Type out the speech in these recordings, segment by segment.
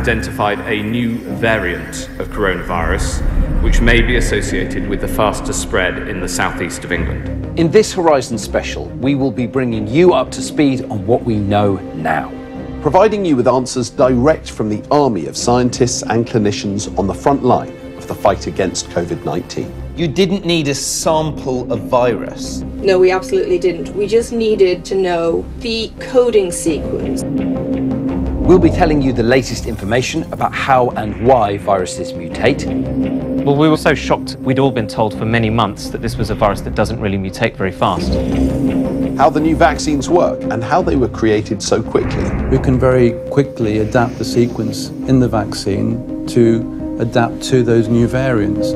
identified a new variant of coronavirus which may be associated with the faster spread in the southeast of England. In this Horizon special, we will be bringing you up to speed on what we know now, providing you with answers direct from the army of scientists and clinicians on the front line of the fight against COVID-19. You didn't need a sample of virus. No, we absolutely didn't. We just needed to know the coding sequence. We'll be telling you the latest information about how and why viruses mutate. Well, we were so shocked. We'd all been told for many months that this was a virus that doesn't really mutate very fast. How the new vaccines work and how they were created so quickly. We can very quickly adapt the sequence in the vaccine to adapt to those new variants.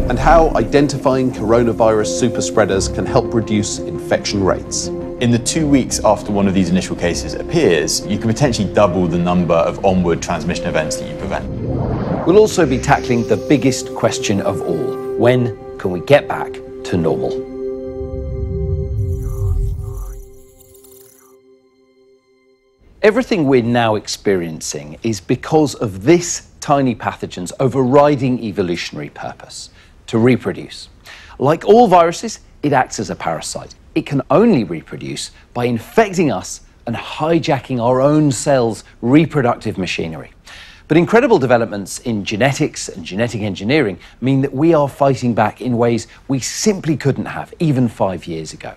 And how identifying coronavirus superspreaders can help reduce infection rates. In the 2 weeks after one of these initial cases appears, you can potentially double the number of onward transmission events that you prevent. We'll also be tackling the biggest question of all. When can we get back to normal? Everything we're now experiencing is because of this tiny pathogen's overriding evolutionary purpose: to reproduce. Like all viruses, it acts as a parasite. It can only reproduce by infecting us and hijacking our own cells' reproductive machinery. But incredible developments in genetics and genetic engineering mean that we are fighting back in ways we simply couldn't have even 5 years ago.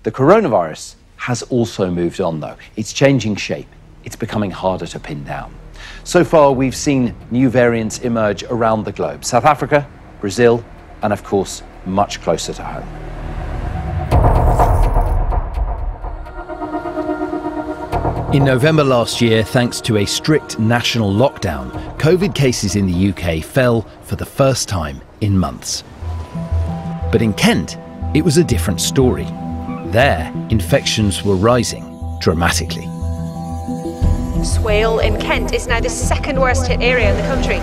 The coronavirus has also moved on, though. It's changing shape. It's becoming harder to pin down. So far, we've seen new variants emerge around the globe: South Africa, Brazil, and of course, much closer to home. In November last year, thanks to a strict national lockdown, COVID cases in the UK fell for the first time in months. But in Kent, it was a different story. There, infections were rising dramatically. Swale in Kent is now the second worst hit area in the country.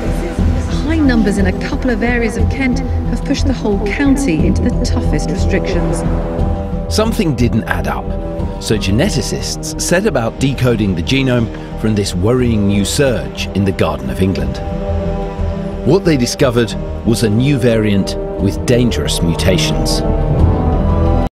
High numbers in a couple of areas of Kent have pushed the whole county into the toughest restrictions. Something didn't add up, so geneticists set about decoding the genome from this worrying new surge in the Garden of England. What they discovered was a new variant with dangerous mutations.